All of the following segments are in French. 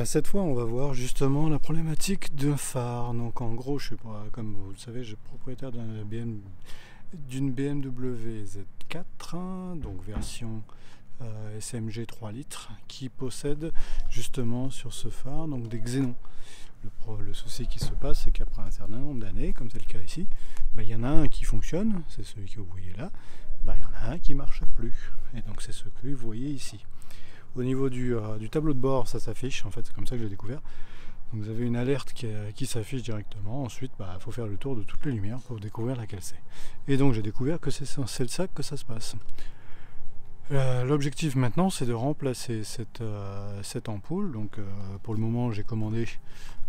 Cette fois, on va voir justement la problématique d'un phare. Donc, en gros, je sais pas, comme vous le savez, je suis propriétaire d'une BMW Z4, hein, donc version SMG 3 litres, qui possède justement sur ce phare donc des xénons. Le souci qui se passe, c'est qu'après un certain nombre d'années, comme c'est le cas ici, il y en a un qui fonctionne, c'est celui que vous voyez là, il y en a un qui ne marche plus. Et donc, c'est ce que vous voyez ici. Au niveau du tableau de bord, ça s'affiche, en fait c'est comme ça que j'ai découvert. Donc vous avez une alerte qui s'affiche directement. Ensuite, il faut faire le tour de toutes les lumières pour découvrir laquelle c'est. Et donc j'ai découvert que c'est ça que ça se passe. L'objectif maintenant, c'est de remplacer cette ampoule. Donc pour le moment, j'ai commandé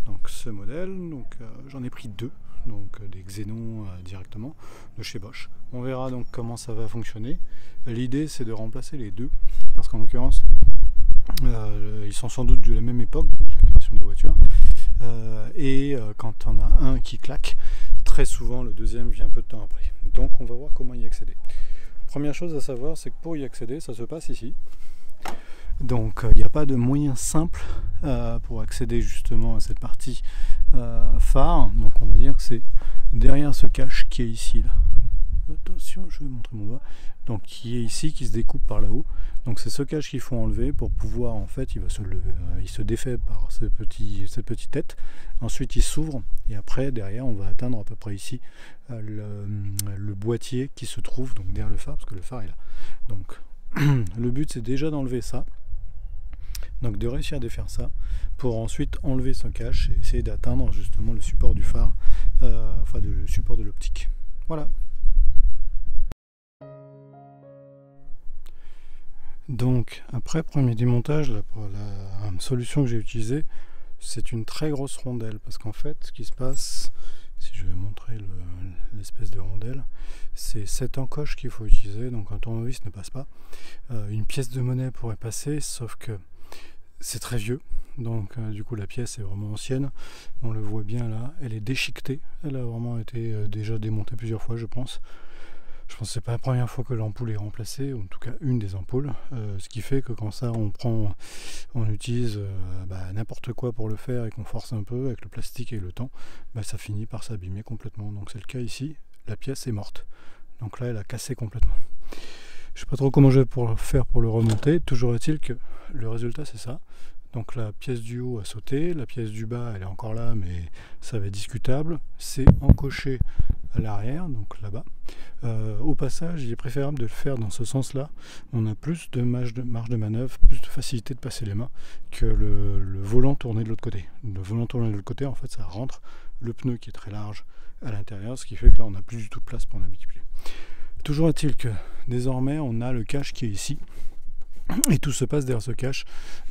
donc, ce modèle. Donc j'en ai pris deux, donc des xénons directement de chez Bosch. On verra donc comment ça va fonctionner. L'idée, c'est de remplacer les deux, parce qu'en l'occurrence, ils sont sans doute de la même époque, donc la création des voitures. Quand on a un qui claque, très souvent le deuxième vient peu de temps après. Donc on va voir comment y accéder. Première chose à savoir, c'est que pour y accéder, ça se passe ici. Donc il n'y a pas de moyen simple pour accéder justement à cette partie phare. Donc on va dire que c'est derrière ce cache qui est ici là. Attention, je vais montrer mon doigt. Donc qui est ici, qui se découpe par là-haut. Donc c'est ce cache qu'il faut enlever pour pouvoir, en fait, il se défait par cette petite tête. Ensuite il s'ouvre et après derrière on va atteindre à peu près ici le boîtier qui se trouve donc derrière le phare, parce que le phare est là. Donc le but c'est déjà d'enlever ça. Donc de réussir à défaire ça pour ensuite enlever ce cache et essayer d'atteindre justement le support du phare, le support de l'optique. Voilà. Donc après premier démontage, la solution que j'ai utilisée, c'est une très grosse rondelle, parce qu'en fait ce qui se passe, si je vais montrer l'espèce de rondelle, c'est cette encoche qu'il faut utiliser. Donc un tournevis ne passe pas, une pièce de monnaie pourrait passer, sauf que c'est très vieux, donc du coup la pièce est vraiment ancienne, on le voit bien là, elle est déchiquetée, elle a vraiment été déjà démontée plusieurs fois je pense. Je pense que c'est pas la première fois que l'ampoule est remplacée, ou en tout cas une des ampoules, ce qui fait que quand ça on utilise n'importe quoi pour le faire et qu'on force un peu avec le plastique et le temps, ça finit par s'abîmer complètement. Donc c'est le cas ici, la pièce est morte. Donc là elle a cassé complètement. Je sais pas trop comment je vais faire pour le remonter, toujours est-il que le résultat c'est ça. Donc la pièce du haut a sauté, la pièce du bas elle est encore là mais ça va être discutable. C'est encoché à l'arrière, donc là-bas. Au passage, il est préférable de le faire dans ce sens-là. On a plus de marge de manœuvre, plus de facilité de passer les mains que le volant tourné de l'autre côté. Le volant tourné de l'autre côté, en fait, ça rentre le pneu qui est très large à l'intérieur, ce qui fait que là, on n'a plus du tout de place pour naviguer. Toujours est-il que désormais, on a le cache qui est ici. Et tout se passe derrière ce cache,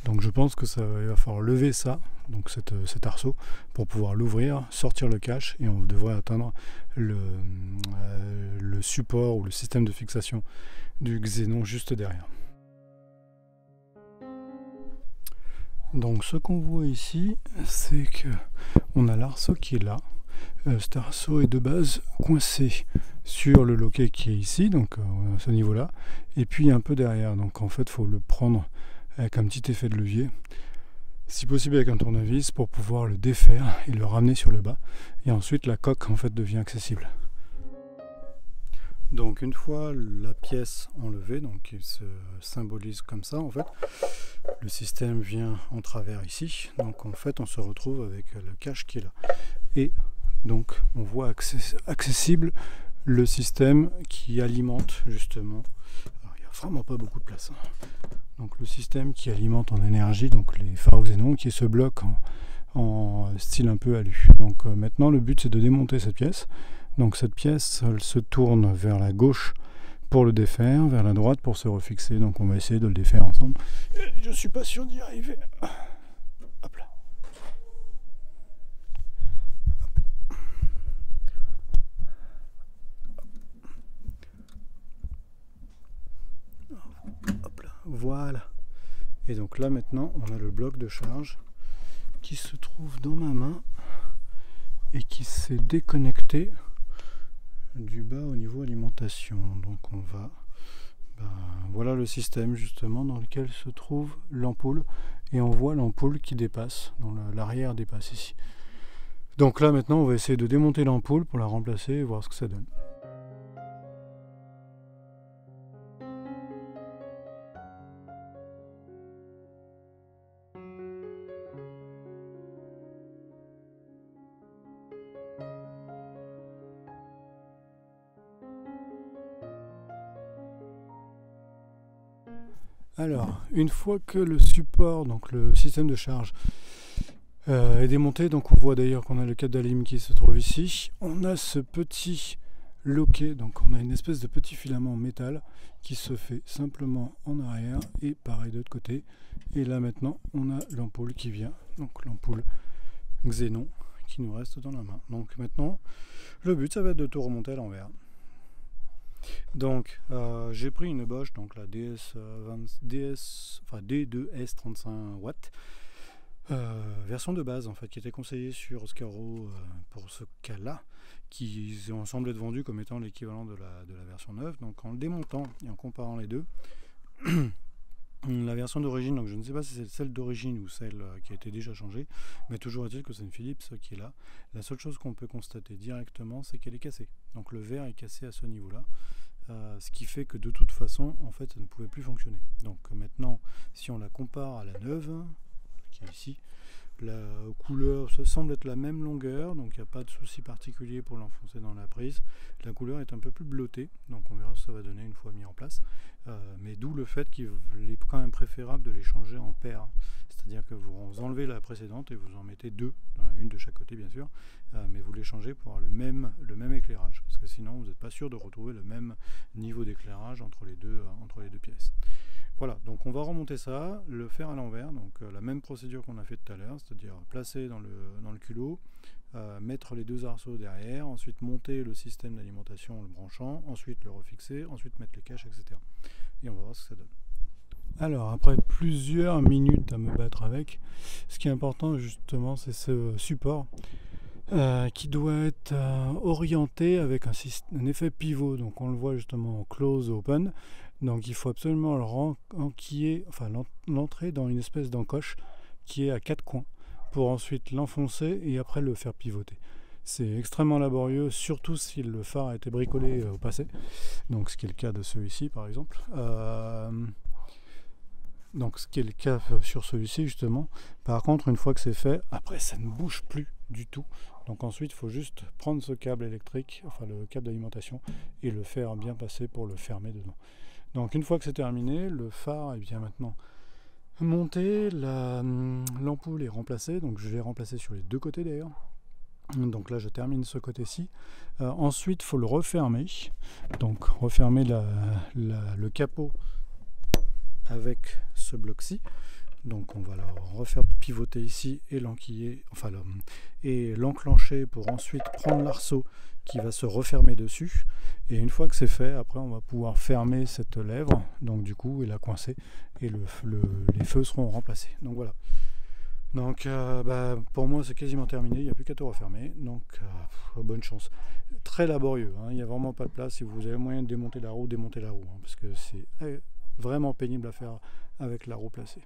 donc je pense que il va falloir lever ça, donc cet arceau, pour pouvoir l'ouvrir, sortir le cache, et on devrait atteindre le support ou le système de fixation du xénon juste derrière. Donc ce qu'on voit ici, c'est que on a l'arceau qui est là. Cet arceau est de base coincé sur le loquet qui est ici, donc à ce niveau-là, et puis un peu derrière. Donc en fait, il faut le prendre avec un petit effet de levier, si possible avec un tournevis, pour pouvoir le défaire et le ramener sur le bas. Et ensuite, la coque en fait devient accessible. Donc une fois la pièce enlevée, donc qui se symbolise comme ça, en fait, le système vient en travers ici. Donc en fait, on se retrouve avec le cache qui est là. Et donc on voit accessible le système qui alimente justement. Alors, il n'y a vraiment pas beaucoup de place. Donc le système qui alimente en énergie, donc les phares xénon, qui se bloque en style un peu alu. Donc maintenant le but c'est de démonter cette pièce. Donc cette pièce elle se tourne vers la gauche pour le défaire, vers la droite pour se refixer. Donc on va essayer de le défaire ensemble. Je suis pas sûr d'y arriver. Hop là. Hop là. Voilà. Et donc là maintenant on a le bloc de charge qui se trouve dans ma main et qui s'est déconnecté du bas au niveau alimentation. Donc on va voilà le système justement dans lequel se trouve l'ampoule et on voit l'ampoule qui dépasse, l'arrière dépasse ici. Donc là maintenant on va essayer de démonter l'ampoule pour la remplacer et voir ce que ça donne. Alors, une fois que le support, donc le système de charge, est démonté, donc on voit d'ailleurs qu'on a le câble d'alim qui se trouve ici. On a ce petit loquet, donc on a une espèce de petit filament en métal qui se fait simplement en arrière et pareil de l'autre côté. Et là maintenant, on a l'ampoule qui vient, donc l'ampoule xénon qui nous reste dans la main. Donc maintenant, le but ça va être de tout remonter à l'envers. Donc j'ai pris une Bosch, donc la D2S 35 W, version de base en fait, qui était conseillée sur Oscaro pour ce cas-là, qui ont semblé être vendus comme étant l'équivalent de la version neuve. Donc en le démontant et en comparant les deux, la version d'origine, donc je ne sais pas si c'est celle d'origine ou celle qui a été déjà changée, mais toujours est-il que c'est une Philips qui est là. La seule chose qu'on peut constater directement, c'est qu'elle est cassée. Donc le verre est cassé à ce niveau-là, ce qui fait que de toute façon, en fait, ça ne pouvait plus fonctionner. Donc maintenant, si on la compare à la neuve, qui est ici, la couleur, ça semble être la même longueur, donc il n'y a pas de souci particulier pour l'enfoncer dans la prise. La couleur est un peu plus bleutée, donc on verra ce que ça va donner une fois mis en place. Mais d'où le fait qu'il est quand même préférable de les changer en paire. C'est-à-dire que vous enlevez la précédente et vous en mettez deux, une de chaque côté bien sûr, mais vous les changez pour avoir le même éclairage, parce que sinon vous n'êtes pas sûr de retrouver le même niveau d'éclairage entre les deux pièces. Voilà, donc on va remonter ça, le faire à l'envers, donc la même procédure qu'on a fait tout à l'heure, c'est-à-dire placer dans le culot, mettre les deux arceaux derrière, ensuite monter le système d'alimentation en le branchant, ensuite le refixer, ensuite mettre les caches, etc. Et on va voir ce que ça donne. Alors, après plusieurs minutes à me battre avec, ce qui est important justement, c'est ce support qui doit être orienté avec un effet pivot. Donc on le voit justement en close open. Donc il faut absolument l'entrer dans une espèce d'encoche qui est à 4 coins pour ensuite l'enfoncer et après le faire pivoter. C'est extrêmement laborieux, surtout si le phare a été bricolé au passé. Donc ce qui est le cas de celui-ci par exemple. Donc ce qui est le cas sur celui-ci justement. Par contre, une fois que c'est fait, après ça ne bouge plus du tout. Donc ensuite il faut juste prendre ce câble électrique, enfin le câble d'alimentation, et le faire bien passer pour le fermer dedans. Donc une fois que c'est terminé, le phare est bien maintenant monté, l'ampoule est remplacée, donc je l'ai remplacée sur les deux côtés d'ailleurs. Donc là je termine ce côté-ci. Ensuite il faut le refermer, donc refermer le capot avec ce bloc-ci. Donc on va le refaire pivoter ici et l'enquiller, et l'enclencher pour ensuite prendre l'arceau qui va se refermer dessus. Et une fois que c'est fait, après on va pouvoir fermer cette lèvre, donc du coup et la coincer, et les feux seront remplacés. Donc voilà. Donc pour moi c'est quasiment terminé, il n'y a plus qu'à tout refermer. Donc bonne chance. Très laborieux, hein, il n'y a vraiment pas de place. Si vous avez moyen de démonter la roue, démontez la roue, hein, parce que c'est vraiment pénible à faire avec la roue placée.